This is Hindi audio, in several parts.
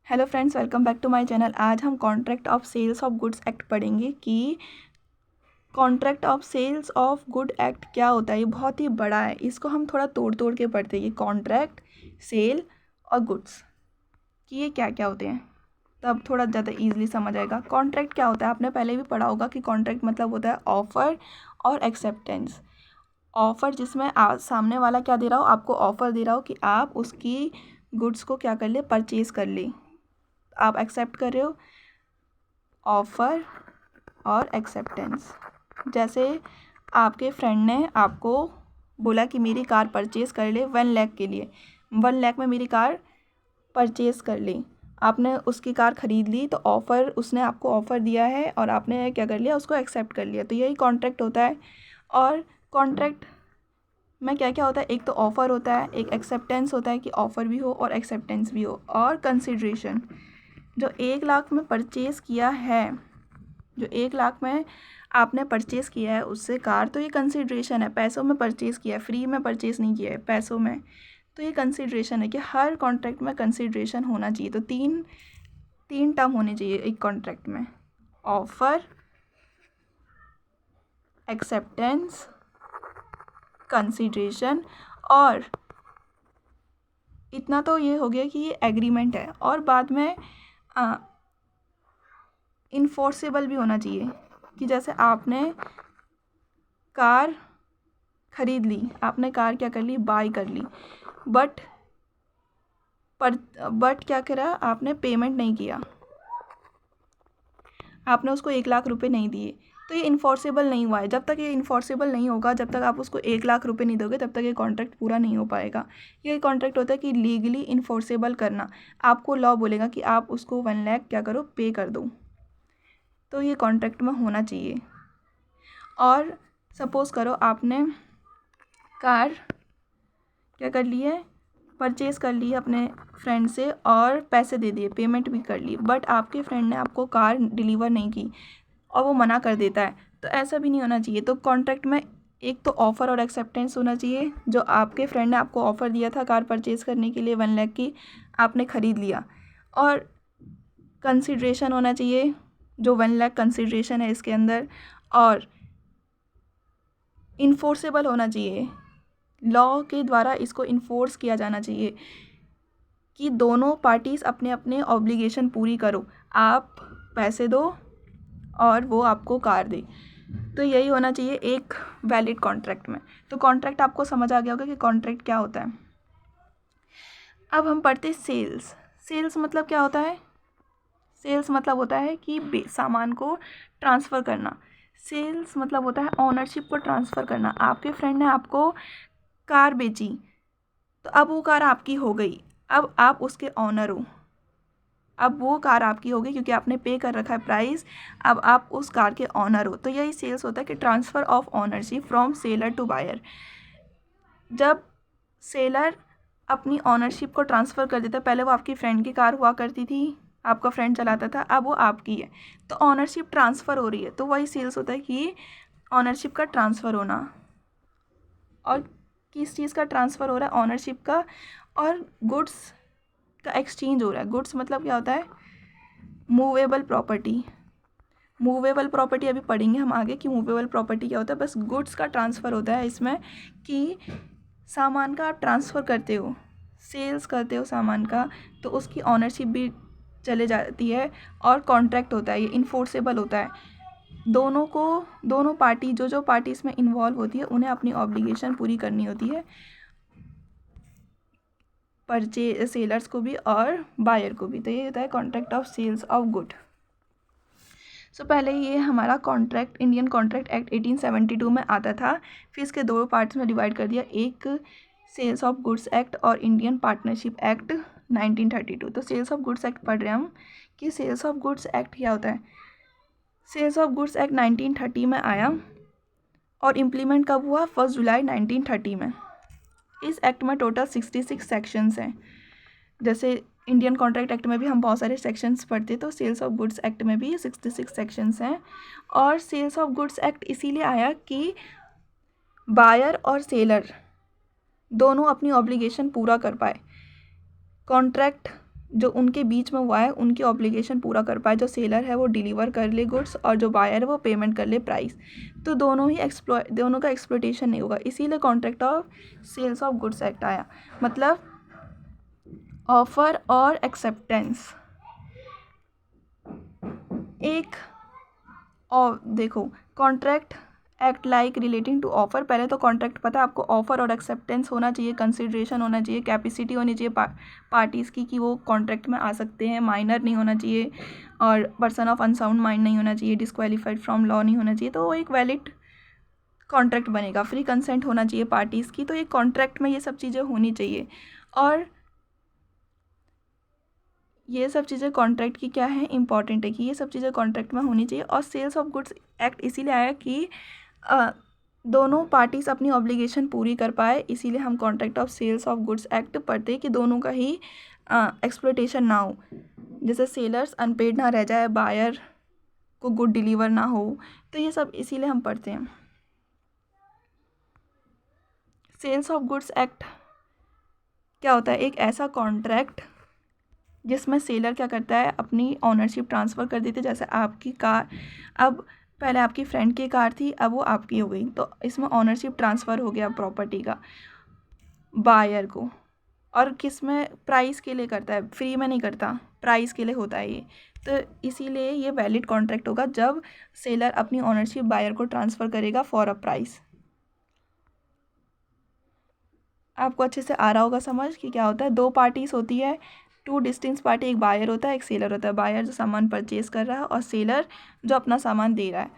Hello friends, welcome back to my channel. आज हम contract of sales of goods act पढ़ेंगे कि contract of sales of good act क्या होता है। ये बहुत ही बड़ा है, इसको हम थोड़ा तोड़ तोड़ के पढ़ते हैं कि कॉन्ट्रैक्ट, सेल और गुड्स कि ये क्या क्या होते हैं, तब थोड़ा ज़्यादा ईजिली समझ आएगा। कॉन्ट्रैक्ट क्या होता है, आपने पहले भी पढ़ा होगा कि कॉन्ट्रैक्ट मतलब होता है ऑफ़र और एक्सेप्टेंस। ऑफ़र जिसमें सामने वाला क्या दे रहा हो, आपको ऑफ़र दे रहा हो कि आप उसकी गुड्स को क्या कर ले, परचेज़ कर ले, आप एक्सेप्ट कर रहे हो। ऑफ़र और एक्सेप्टेंस, जैसे आपके फ्रेंड ने आपको बोला कि मेरी कार परचेज़ कर ले 1 लाख के लिए, 1 लाख में मेरी कार परचेज़ कर ली। आपने उसकी कार ख़रीद ली, तो ऑफ़र, उसने आपको ऑफ़र दिया है और आपने क्या कर लिया, उसको एक्सेप्ट कर लिया, तो यही कॉन्ट्रैक्ट होता है। और कॉन्ट्रैक्ट में क्या क्या होता है, एक तो ऑफ़र होता है, एक एक्सेप्टेंस होता है कि ऑफ़र भी हो और एक्सेप्टेंस भी हो, और कंसिडरेशन। जो 1 लाख में परचेज़ किया है, जो 1 लाख में आपने परचेज़ किया है उससे कार, तो ये कंसिडरेशन है, पैसों में परचेज़ किया है, फ्री में परचेज़ नहीं किया है, पैसों में। तो ये कंसिडरेशन है कि हर कॉन्ट्रैक्ट में कंसिडरेशन होना चाहिए। तो तीन तीन टर्म होने चाहिए एक कॉन्ट्रैक्ट में: ऑफ़र, एक्सेप्टेंस, कंसिडरेशन। और इतना तो ये हो गया कि ये एग्रीमेंट है, और बाद में इन्फोर्सेबल भी होना चाहिए कि जैसे आपने कार ख़रीद ली, आपने कार क्या कर ली, बाय कर ली, बट क्या करा, आपने पेमेंट नहीं किया, आपने उसको 1 लाख रुपए नहीं दिए, तो ये इन्फोर्सेबल नहीं हुआ है। जब तक ये इन्फोर्सेबल नहीं होगा, जब तक आप उसको 1 लाख रुपए नहीं दोगे, तब तक ये कॉन्ट्रैक्ट पूरा नहीं हो पाएगा। ये कॉन्ट्रैक्ट होता है कि लीगली इन्फोर्सेबल करना, आपको लॉ बोलेगा कि आप उसको 1 लाख क्या करो, पे कर दो, तो ये कॉन्ट्रैक्ट में होना चाहिए। और सपोज़ करो आपने कार क्या कर ली है, परचेज़ कर ली अपने फ्रेंड से और पैसे दे दिए, पेमेंट भी कर ली, बट आपके फ्रेंड ने आपको कार डिलीवर नहीं की और वो मना कर देता है, तो ऐसा भी नहीं होना चाहिए। तो कॉन्ट्रैक्ट में एक तो ऑफ़र और एक्सेप्टेंस होना चाहिए। जो आपके फ्रेंड ने आपको ऑफ़र दिया था कार परचेज़ करने के लिए 1 लाख की, आपने ख़रीद लिया, और कंसिडरेशन होना चाहिए, जो 1 लाख कंसिडरेशन है इसके अंदर, और इन्फोर्सेबल होना चाहिए, लॉ के द्वारा इसको इन्फोर्स किया जाना चाहिए कि दोनों पार्टीज़ अपने अपने ऑब्लिगेशन पूरी करो, आप पैसे दो और वो आपको कार दे। तो यही होना चाहिए एक वैलिड कॉन्ट्रैक्ट में। तो कॉन्ट्रैक्ट आपको समझ आ गया होगा कि कॉन्ट्रैक्ट क्या होता है। अब हम पढ़ते सेल्स। सेल्स मतलब क्या होता है, सेल्स मतलब होता है कि सामान को ट्रांसफ़र करना। सेल्स मतलब होता है ऑनरशिप को ट्रांसफ़र करना। आपके फ्रेंड ने आपको कार बेची, तो अब वो कार आपकी हो गई, अब आप उसके ऑनर हो, अब वो कार आपकी हो गई क्योंकि आपने पे कर रखा है प्राइस, अब आप उस कार के ऑनर हो। तो यही सेल्स होता है कि transfer of ownership from seller to buyer. जब सेलर अपनी ऑनरशिप को ट्रांसफ़र कर देता है, पहले वो आपकी फ्रेंड की कार हुआ करती थी, आपका फ्रेंड चलाता था, अब वो आपकी है, तो ऑनरशिप ट्रांसफ़र हो रही है, तो वही सेल्स होता है कि ऑनरशिप का ट्रांसफ़र होना। और किस चीज़ का ट्रांसफ़र हो रहा है, ऑनरशिप का, और गुड्स का एक्सचेंज हो रहा है। गुड्स मतलब क्या होता है, मूवेबल प्रॉपर्टी। मूवेबल प्रॉपर्टी अभी पढ़ेंगे हम आगे कि मूवेबल प्रॉपर्टी क्या होता है। बस गुड्स का ट्रांसफ़र होता है इसमें कि सामान का आप ट्रांसफ़र करते हो, सेल्स करते हो सामान का, तो उसकी ऑनरशिप भी चले जाती है, और कॉन्ट्रैक्ट होता है, ये इन्फोर्सेबल होता है। दोनों पार्टी, जो पार्टी इसमें इन्वॉल्व होती है, उन्हें अपनी ऑब्लिगेशन पूरी करनी होती है, सेलर्स को भी और बायर को भी। तो ये होता है contract of sales of good. पहले ये हमारा कॉन्ट्रैक्ट इंडियन कॉन्ट्रैक्ट एक्ट 1872 में आता था, फिर इसके 2 पार्ट्स में डिवाइड कर दिया, एक सेल्स ऑफ गुड्स एक्ट और इंडियन पार्टनरशिप एक्ट 1932। तो सेल्स ऑफ गुड्स एक्ट पढ़ रहे हैं हम कि सेल्स ऑफ गुड्स एक्ट क्या होता है। सेल्स ऑफ गुड्स एक्ट 1930 में आया और इम्प्लीमेंट कब हुआ, 1 जुलाई 1930 में। इस एक्ट में टोटल 66 सेक्शंस हैं। जैसे इंडियन कॉन्ट्रैक्ट एक्ट में भी हम बहुत सारे सेक्शंस पढ़ते, तो सेल्स ऑफ गुड्स एक्ट में भी 66 सेक्शंस हैं। और सेल्स ऑफ गुड्स एक्ट इसीलिए आया कि बायर और सेलर दोनों अपनी ऑब्लिगेशन पूरा कर पाए। कॉन्ट्रैक्ट जो उनके बीच में हुआ है उनकी ऑब्लिगेशन पूरा कर पाए। जो सेलर है वो डिलीवर कर ले गुड्स और जो बायर है वो पेमेंट कर ले प्राइस। तो दोनों का एक्सप्लॉयटेशन नहीं होगा, इसीलिए contract of sales of goods act आया। मतलब ऑफर और एक्सेप्टेंस। एक और देखो, contract act like relating to offer. पहले तो कॉन्ट्रैक्ट पता है आपको, ऑफर और एक्सेप्टेंस होना चाहिए, कंसिडरेशन होना चाहिए, कैपेसिटी होनी चाहिए पार्टीज़ की कि वो कॉन्ट्रैक्ट में आ सकते हैं, माइनर नहीं होना चाहिए और पर्सन ऑफ अनसाउंड माइंड नहीं होना चाहिए, डिस्क्वालीफाइड फ्रॉम लॉ नहीं होना चाहिए। तो वो एक वैलिड कॉन्ट्रैक्ट बनेगा। फ्री कंसेंट होना चाहिए पार्टीज़ की। तो एक कॉन्ट्रैक्ट में ये सब चीज़ें होनी चाहिए और ये सब चीज़ें कॉन्ट्रैक्ट की क्या है, इंपॉर्टेंट है कि ये सब चीज़ें कॉन्ट्रैक्ट में होनी चाहिए। और सेल्स ऑफ गुड्स एक्ट इसीलिए आया कि दोनों पार्टीज अपनी ऑब्लिगेशन पूरी कर पाए, इसीलिए हम contract of sales of goods act पढ़ते हैं कि दोनों का ही एक्सप्लॉयटेशन ना हो। जैसे सेलर्स अनपेड ना रह जाए, बायर को गुड डिलीवर ना हो, तो ये सब इसीलिए हम पढ़ते हैं। सेल्स ऑफ गुड्स एक्ट क्या होता है, एक ऐसा कॉन्ट्रैक्ट जिसमें सेलर क्या करता है, अपनी ऑनरशिप ट्रांसफ़र कर देती है। जैसे आपकी कार, अब पहले आपकी फ्रेंड की कार थी, अब वो आपकी हो गई, तो इसमें ऑनरशिप ट्रांसफ़र हो गया प्रॉपर्टी का बायर को। और किस में, प्राइस के लिए करता है, फ्री में नहीं करता, प्राइस के लिए होता है ये। तो इसीलिए ये वैलिड कॉन्ट्रैक्ट होगा जब सेलर अपनी ऑनरशिप बायर को ट्रांसफ़र करेगा फॉर अ प्राइस। आपको अच्छे से आ रहा होगा समझ कि क्या होता है। दो पार्टीज होती है, टू डिस्टिंक्ट पार्टी, एक बायर होता है एक सेलर होता है। बायर जो सामान परचेज कर रहा है और सेलर जो अपना सामान दे रहा है।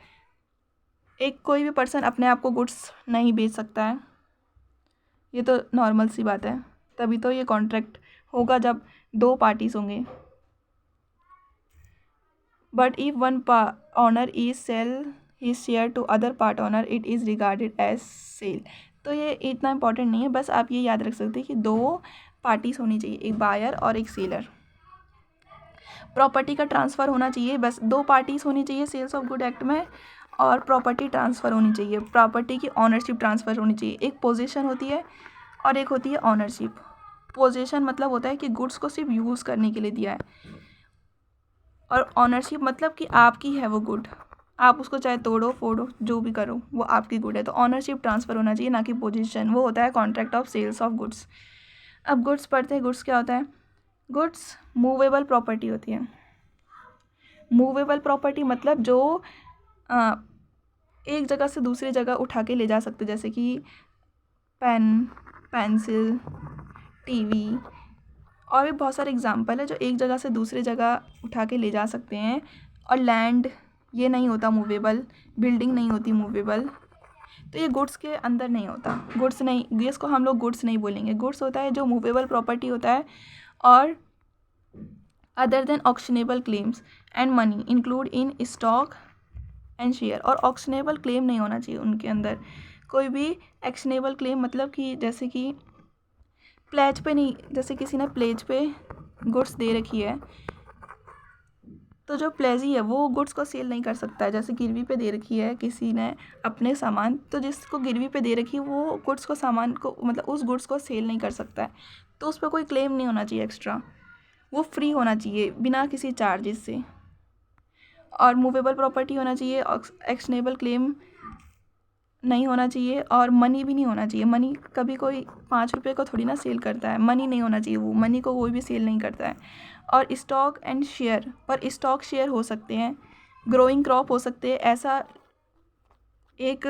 एक कोई भी पर्सन अपने आप को गुड्स नहीं बेच सकता है, ये तो नॉर्मल सी बात है। तभी तो ये कॉन्ट्रैक्ट होगा जब दो पार्टीज होंगे। But if one owner is sale his share to other part owner, it is regarded as sale. तो ये इतना इंपॉर्टेंट नहीं है, बस आप ये याद रख सकते हैं कि दो पार्टीज होनी चाहिए, एक बायर और एक सेलर। प्रॉपर्टी का ट्रांसफ़र होना चाहिए, बस दो पार्टीज होनी चाहिए सेल्स ऑफ गुड एक्ट में, और प्रॉपर्टी ट्रांसफ़र होनी चाहिए, प्रॉपर्टी की ऑनरशिप ट्रांसफ़र होनी चाहिए। एक पोजीशन होती है और एक होती है ऑनरशिप। पोजीशन मतलब होता है कि गुड्स को सिर्फ यूज़ करने के लिए दिया है, और ऑनरशिप मतलब कि आपकी है वो गुड, आप उसको चाहे तोड़ो फोड़ो जो भी करो वो आपकी गुड है। तो ऑनरशिप ट्रांसफ़र होना चाहिए, ना कि पोजीशन। वो होता है contract of sales of goods. अब गुड्स पढ़ते हैं। गुड्स क्या होता है, गुड्स मूवेबल प्रॉपर्टी होती है। मूवेबल प्रॉपर्टी मतलब जो एक जगह से दूसरी जगह उठा के ले जा सकते, जैसे कि पेन, पेंसिल, टीवी, और भी बहुत सारे एग्जाम्पल है जो एक जगह से दूसरी जगह उठा के ले जा सकते हैं। और लैंड ये नहीं होता मूवेबल, बिल्डिंग नहीं होती मूवेबल, तो ये गुड्स के अंदर नहीं होता। गुड्स नहीं, इसको हम लोग गुड्स नहीं बोलेंगे। गुड्स होता है जो मूवेबल प्रॉपर्टी होता है। और other than ऑक्शनेबल claims and money include in stock and share. और ऑक्शनेबल क्लेम नहीं होना चाहिए उनके अंदर कोई भी। एक्शनेबल क्लेम मतलब कि जैसे कि प्लेज पे नहीं, जैसे किसी ने प्लेज पे गुड्स दे रखी है, तो जो प्लेजी है वो गुड्स को सेल नहीं कर सकता है। जैसे गिरवी पे दे रखी है किसी ने अपने सामान, तो जिसको गिरवी पे दे रखी है वो गुड्स को, सामान को, मतलब उस गुड्स को सेल नहीं कर सकता है। तो उस पर कोई क्लेम नहीं होना चाहिए एक्स्ट्रा, वो फ्री होना चाहिए बिना किसी चार्जेस से। और मूवेबल प्रॉपर्टी होना चाहिए, एक्शनेबल क्लेम नहीं होना चाहिए, और मनी भी नहीं होना चाहिए। मनी कभी कोई 5 रुपये को थोड़ी ना सेल करता है, मनी नहीं होना चाहिए, वो मनी को कोई भी सेल नहीं करता है। और स्टॉक एंड शेयर, पर स्टॉक शेयर हो सकते हैं, ग्रोइंग क्रॉप हो सकते हैं। ऐसा एक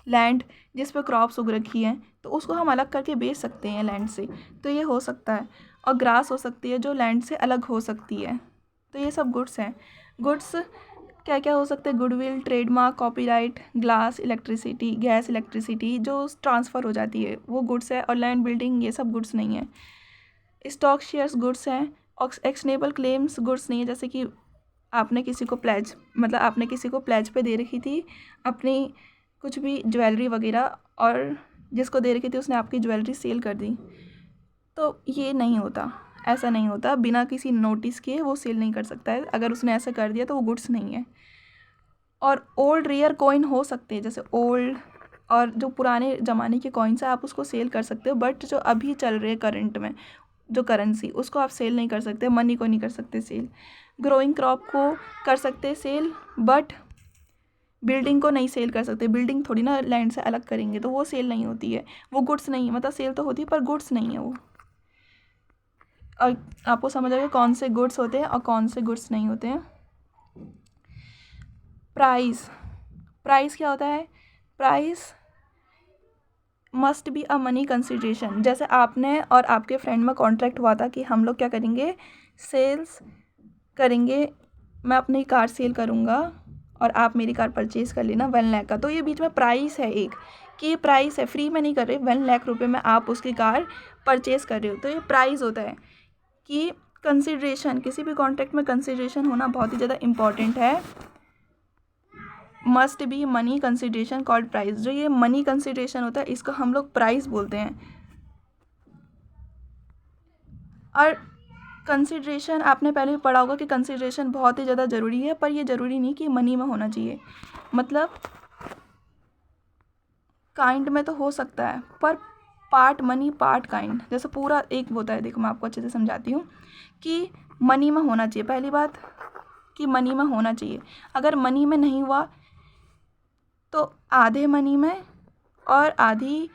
लैंड जिस पर क्रॉप्स उग रखी हैं तो उसको हम अलग करके बेच सकते हैं लैंड से, तो ये हो सकता है। और ग्रास हो सकती है जो लैंड से अलग हो सकती है। तो ये सब गुड्स हैं। गुड्स क्या क्या हो सकते हैं, goodwill, trademark, copyright, glass, electricity, gas, electricity जो ट्रांसफ़र हो जाती है वो गुड्स है। और लैंड, बिल्डिंग ये सब गुड्स नहीं है। स्टॉक शेयर्स गुड्स हैं, और एक्शनेबल क्लेम्स गुड्स नहीं है। जैसे कि आपने किसी को प्लेज, मतलब आपने किसी को प्लेज पे दे रखी थी अपनी कुछ भी ज्वेलरी वगैरह, और जिसको दे रखी थी उसने आपकी ज्वेलरी सेल कर दी, तो ये नहीं होता, ऐसा नहीं होता। बिना किसी नोटिस के वो सेल नहीं कर सकता है। अगर उसने ऐसा कर दिया तो वो गुड्स नहीं है। और ओल्ड रेयर कॉइन हो सकते हैं, जैसे ओल्ड और जो पुराने ज़माने के कॉइन्स है आप उसको सेल कर सकते हो, बट जो अभी चल रहे हैं करंट में जो करेंसी, उसको आप सेल नहीं कर सकते, मनी को नहीं कर सकते सेल। ग्रोइंग क्रॉप को कर सकते सेल, बट बिल्डिंग को नहीं सेल कर सकते। बिल्डिंग थोड़ी ना लैंड से अलग करेंगे, तो वो सेल नहीं होती है, वो गुड्स नहीं है। मतलब सेल तो होती है पर गुड्स नहीं है वो। और आपको समझ आएगा कौन से गुड्स होते हैं और कौन से गुड्स नहीं होते हैं। प्राइस, प्राइस क्या होता है? Price must be a money consideration. जैसे आपने और आपके फ्रेंड में कॉन्ट्रैक्ट हुआ था कि हम लोग क्या करेंगे, सेल्स करेंगे, मैं अपनी कार सेल करूँगा और आप मेरी कार परचेज़ कर लेना 1 लाख का। तो ये बीच में प्राइस है एक, कि ये प्राइस है, फ्री में नहीं कर रहे, 1 लाख रुपए में आप उसकी कार परचेज़ कर रहे हो। तो ये प्राइस होता है कि कंसिडरेशन, किसी भी कॉन्ट्रैक्ट में कंसिडरेशन होना बहुत ही ज़्यादा इम्पॉर्टेंट है। Must be money consideration called price. जो ये मनी कंसिडरेशन होता है इसको हम लोग प्राइस बोलते हैं। और कंसिडरेशन आपने पहले भी पढ़ा होगा कि कंसिडरेशन बहुत ही ज़्यादा ज़रूरी है, पर ये ज़रूरी नहीं कि मनी में होना चाहिए। मतलब काइंड में तो हो सकता है, पर पार्ट मनी पार्ट काइंड, जैसे पूरा एक होता है। देखो मैं आपको अच्छे से समझाती हूँ कि मनी में होना चाहिए। पहली बात कि मनी में होना चाहिए। अगर मनी में नहीं हुआ तो आधे मनी में और आधी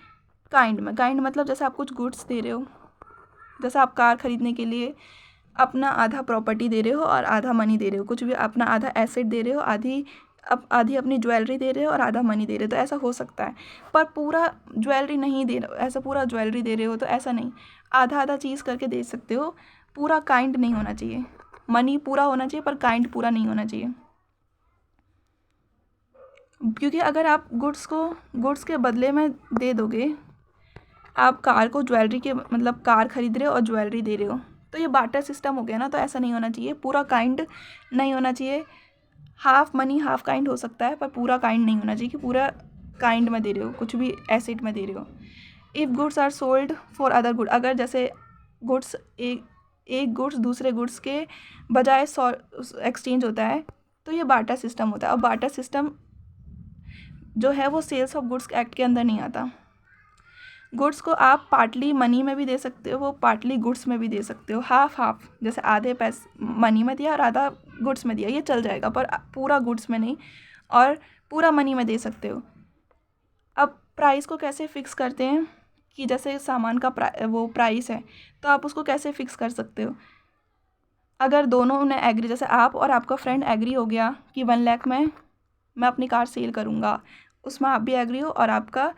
काइंड में। काइंड मतलब जैसे आप कुछ गुड्स दे रहे हो, जैसे आप कार ख़रीदने के लिए अपना आधा प्रॉपर्टी दे रहे हो और आधा मनी दे रहे हो, कुछ भी अपना आधा एसेट दे रहे हो, आधी अपनी ज्वेलरी दे रहे हो और आधा मनी दे रहे हो, तो ऐसा हो सकता है। पर पूरा ज्वेलरी नहीं दे रहे, ऐसा पूरा ज्वेलरी दे रहे हो तो ऐसा नहीं, आधा आधा चीज़ करके दे सकते हो। पूरा काइंड नहीं होना चाहिए। मनी पूरा होना चाहिए पर काइंड पूरा नहीं होना चाहिए। क्योंकि अगर आप गुड्स के बदले में दे दोगे, आप कार को ज्वेलरी के मतलब कार खरीद रहे हो और ज्वेलरी दे रहे हो, तो ये बार्टर सिस्टम हो गया ना। तो ऐसा नहीं होना चाहिए, पूरा काइंड नहीं होना चाहिए। हाफ मनी हाफ काइंड हो सकता है, पर पूरा काइंड नहीं होना चाहिए कि पूरा काइंड में दे रहे हो, कुछ भी एसेट में दे रहे हो। If goods are sold for other good, अगर जैसे गुड्स एक गुड्स दूसरे गुड्स के बजाय एक्सचेंज होता है, तो ये बार्टर सिस्टम होता है। और बार्टर सिस्टम जो है वो सेल्स ऑफ गुड्स एक्ट के अंदर नहीं आता। गुड्स को आप पार्टली मनी में भी दे सकते हो, वो पार्टली गुड्स में भी दे सकते हो, हाफ हाफ। जैसे आधे पैसे मनी में दिया और आधा गुड्स में दिया, ये चल जाएगा, पर पूरा गुड्स में नहीं और पूरा मनी में दे सकते हो। अब प्राइस को कैसे फ़िक्स करते हैं कि जैसे सामान का वो प्राइस है, तो आप उसको कैसे फ़िक्स कर सकते हो? अगर दोनों ने एग्री, जैसे आप और आपका फ्रेंड एग्री हो गया कि 1 लाख में मैं अपनी कार सेल करूँगा, उसमें आप भी एग्री हो और आपका